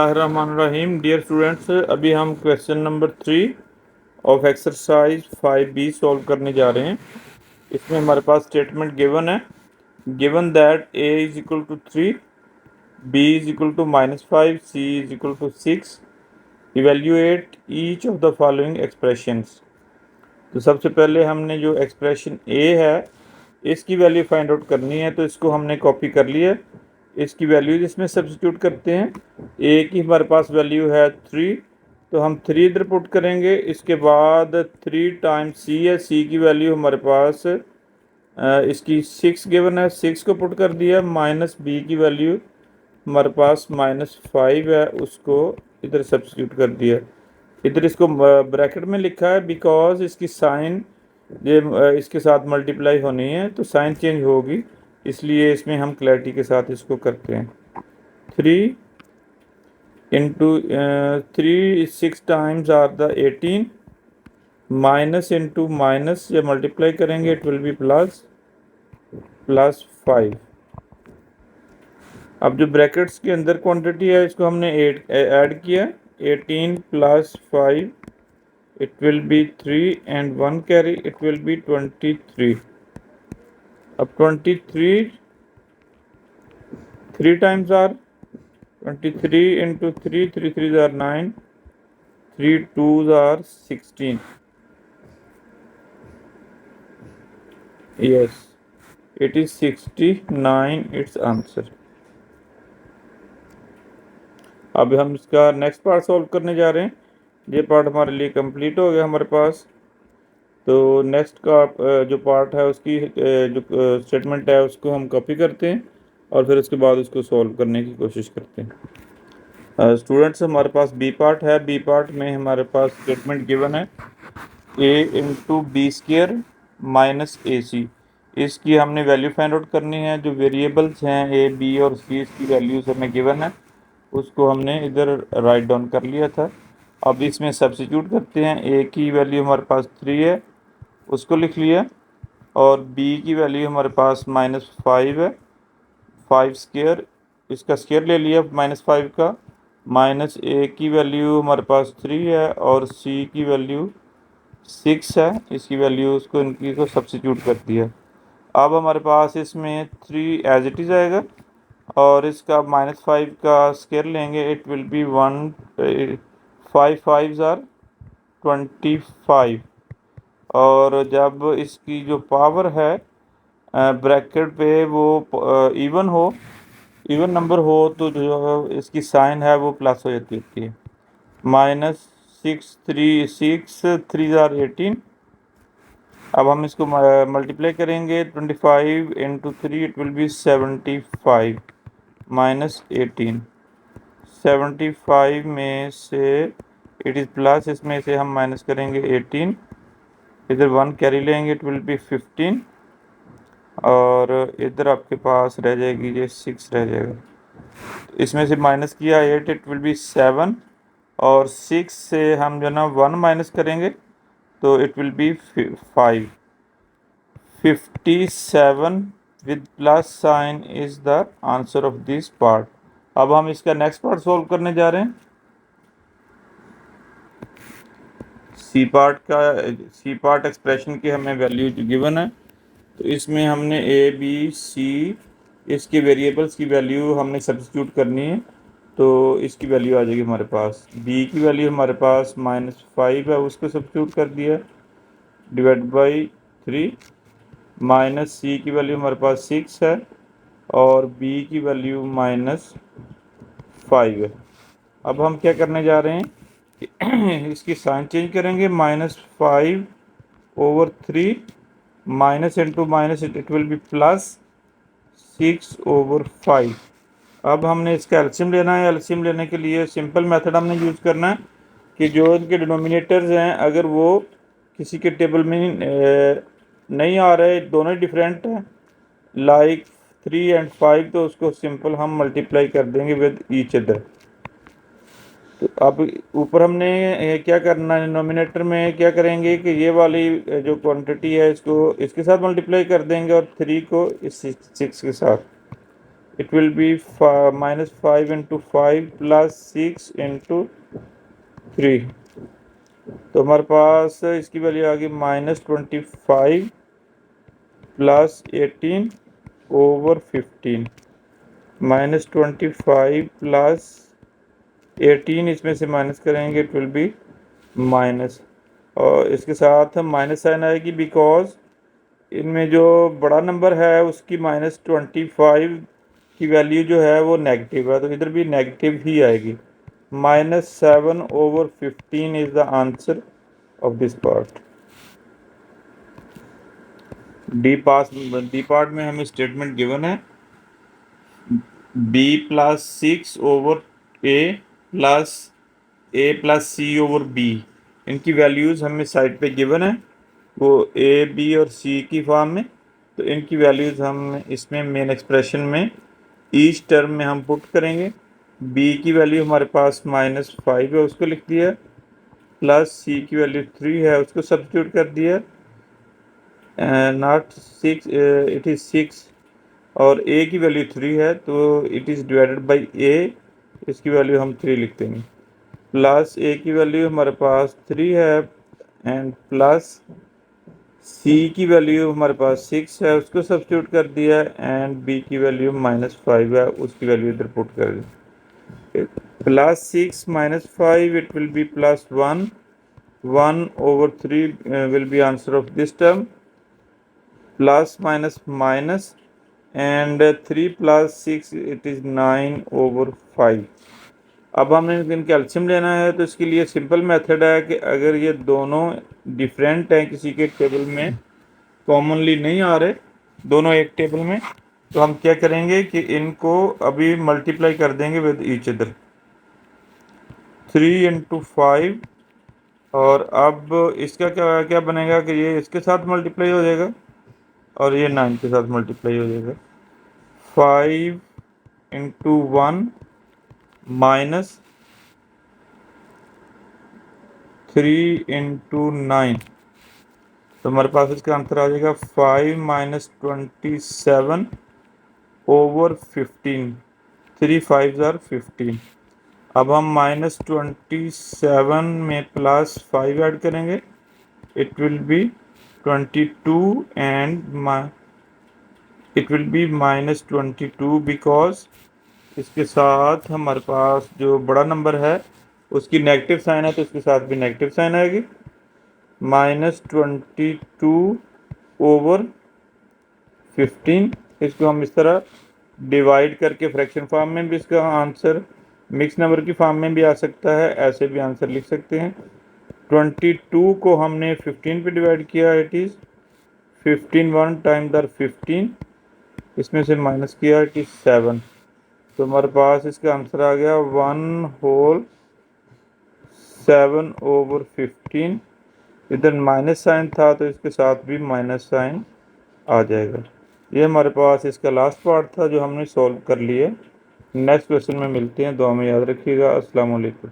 रहीम dear students, अभी हम question number 3 of exercise 5B solve करने जा रहे हैं। इसमें हमारे पास स्टेटमेंट गिवन है, given that a is equal to 3, b is equal to -5, c is equal to 6। Evaluate each of the following expressions. तो सबसे पहले हमने जो एक्सप्रेशन a है इसकी वैल्यू फाइंड आउट करनी है, तो इसको हमने कॉपी कर लिया। इसकी वैल्यूज इसमें सब्स्टिट्यूट करते हैं। ए की हमारे पास वैल्यू है 3, तो हम 3 इधर पुट करेंगे। इसके बाद 3 टाइम्स सी है, सी की वैल्यू हमारे पास इसकी 6 गिवन है, 6 को पुट कर दिया। माइनस बी की वैल्यू हमारे पास -5 है, उसको इधर सब्स्टिट्यूट कर दिया। इधर इसको ब्रैकेट में लिखा है बिकॉज इसकी साइन ये इसके साथ मल्टीप्लाई होनी है, तो साइन चेंज होगी, इसलिए इसमें हम क्लैरिटी के साथ इसको करते हैं। 3 into 3 6 times are the 18, minus into minus या मल्टीप्लाई करेंगे इट विल बी +5। अब जो ब्रैकेट्स के अंदर क्वांटिटी है इसको हमने ऐड किया। 18 + 5 it will be 3 and 1 carry, it will be 23। अब 23 3 times are 23 into 3, 3 3s are 9, 3 2s are 16। Yes, it is 69 its answer. अब हम इसका नेक्स्ट पार्ट सॉल्व करने जा रहे हैं। ये पार्ट हमारे लिए कंप्लीट हो गया हमारे पास। तो नेक्स्ट का जो पार्ट है उसकी जो स्टेटमेंट है उसको हम कॉपी करते हैं और फिर उसके बाद उसको सॉल्व करने की कोशिश करते हैं। स्टूडेंट्स, हमारे पास बी पार्ट है। बी पार्ट में हमारे पास स्टेटमेंट गिवन है a into B square minus A C. इसकी हमने वैल्यू फाइंड आउट करनी है। जो वेरिएबल्स हैं ए बी और सी, इसकी वैल्यूज हमें गिवन है, उसको हमने इधर राइट डाउन कर लिया था। अब इसमें सब्स्टिट्यूट करते हैं। ए की वैल्यू हमारे पास 3 है, उसको लिख लिया, और बी की वैल्यू हमारे पास -5 है। 5 स्क्र, इसका स्क्र ले लिया -5 का। माइनस ए की वैल्यू हमारे पास 3 है और सी की वैल्यू 6 है। इसकी वैल्यू उसको इनकी को सब्स्टिट्यूट कर दिया। अब हमारे पास इसमें 3 एज इट इज़ आएगा और इसका -5 का स्क्र लेंगे, it will B 1 5 5s are 25। और जब इसकी जो पावर है ब्रैकेट पे वो इवन हो, इवन नंबर हो, तो जो इसकी साइन है वो प्लस हो जाती होती है। -6 3 6 3s are 18। अब हम इसको मल्टीप्लाई करेंगे। 25 इंटू 3 इट विल बी 75 -18। 75 में से इट इज़ प्लस, इसमें से हम माइनस करेंगे 18, इधर 1 कैरी लेंगे, इट विल बी 15, और इधर आपके पास रह जाएगी ये 6 रह जाएगा। इसमें से माइनस किया 8, इट विल बी 7, और 6 से हम जो ना 1 माइनस करेंगे तो it will be 5। 57 with plus sign is the answer of this part. अब हम इसका नेक्स्ट पार्ट सॉल्व करने जा रहे हैं। सी पार्ट एक्सप्रेशन की हमें वैल्यू गिवन है, तो इसमें हमने ए बी सी इसके वेरिएबल्स की वैल्यू हमने सब्स्टिट्यूट करनी है। तो इसकी वैल्यू आ जाएगी हमारे पास। बी की वैल्यू हमारे पास -5 है, उसको सब्स्टिट्यूट कर दिया, डिवाइड बाई 3। माइनस सी की वैल्यू हमारे पास 6 है और बी की वैल्यू -5 है। अब हम क्या करने जा रहे हैं कि इसकी साइन चेंज करेंगे। -5/3 minus into minus it will B +6/5। अब हमने इसका एलसीएम लेना है। एलसीएम लेने के लिए सिंपल मेथड हमने यूज़ करना है कि जो इनके डिनोमिनेटर्स हैं अगर वो किसी के टेबल में नहीं आ रहे, दोनों ही डिफरेंट हैं, लाइक 3 and 5, तो उसको सिंपल हम मल्टीप्लाई कर देंगे विद ईच अदर। तो अब ऊपर हमने क्या करना है, डिनोमिनेटर में क्या करेंगे कि ये वाली जो क्वांटिटी है इसको इसके साथ मल्टीप्लाई कर देंगे और 3 को इस 6 के साथ। It will be -5 into 5 plus 6 into 3। तो हमारे पास इसकी वैल्यू आ गई -25 प्लस 18 ओवर 15। -25 प्लस 18 इसमें से माइनस करेंगे, इट विल बी माइनस, और इसके साथ माइनस साइन आएगी बिकॉज इनमें जो बड़ा नंबर है उसकी -25 की वैल्यू जो है वो नेगेटिव है, तो इधर भी नेगेटिव ही आएगी। -7 over 15 is the answer of this part. D part में हमें स्टेटमेंट गिवन है बी प्लस 6 ओवर ए प्लस सी ओवर बी, इनकी वैल्यूज़ हमें साइड पे गिवन है, वो ए बी और सी की फॉर्म में। तो इनकी वैल्यूज़ हम इसमें मेन एक्सप्रेशन में ईच टर्म में हम पुट करेंगे। बी की वैल्यू हमारे पास -5 है, उसको लिख दिया, प्लस सी की वैल्यू 3 है, उसको सब्स्टिट्यूट कर दिया, नॉट 6, इट इज़ 6, और ए की वैल्यू 3 है तो इट इज़ डिवाइडेड बाई ए, इसकी वैल्यू हम 3 लिख देंगे, प्लस ए की वैल्यू हमारे पास 3 है एंड प्लस सी की वैल्यू हमारे पास 6 है, उसको सब्स्टिट्यूट कर दिया, एंड बी की वैल्यू -5 है, उसकी वैल्यू इधर पुट कर दी, +6 -5 it will B +1, 1 over 3 will be answer of this term, plus minus minus, and 3 plus 6 it is 9 over 5। अब हमने इनका एल्शियम लेना है, तो इसके लिए सिंपल मेथड है कि अगर ये दोनों डिफरेंट हैं, किसी के टेबल में कॉमनली नहीं आ रहे, दोनों एक टेबल में, तो हम क्या करेंगे कि इनको अभी मल्टीप्लाई कर देंगे विद ईच अदर, 3 इंटू 5, और अब इसका क्या क्या बनेगा कि ये इसके साथ मल्टीप्लाई हो जाएगा और ये 9 के साथ मल्टीप्लाई हो जाएगा, 5 इंटू 1 माइनस 3 इंटू 9, तो हमारे पास इसका आंसर आ जाएगा 5 - 27 ओवर 15, 3 5 आर 15। अब हम -27 में +5 ऐड करेंगे, it will B 22, and it will B -22 because इसके साथ हमारे पास जो बड़ा नंबर है उसकी नेगेटिव साइन है, तो इसके साथ भी नेगेटिव साइन आएगी, -22 ओवर 15। इसको हम इस तरह डिवाइड करके फ्रैक्शन फॉर्म में भी इसका आंसर मिक्स नंबर की फॉर्म में भी आ सकता है, ऐसे भी आंसर लिख सकते हैं। 22 को हमने 15 पे डिवाइड किया, इट इज़ 15 1 टाइम 15, इसमें से माइनस किया, इट इज़ 7, तो हमारे पास इसका आंसर आ गया 1 होल 7 ओवर 15। इधर माइनस साइन था तो इसके साथ भी माइनस साइन आ जाएगा। ये हमारे पास इसका लास्ट पार्ट था जो हमने सॉल्व कर लिए। नेक्स्ट क्वेश्चन में मिलते हैं, दुआ में याद रखिएगा। अस्सलाम वालेकुम।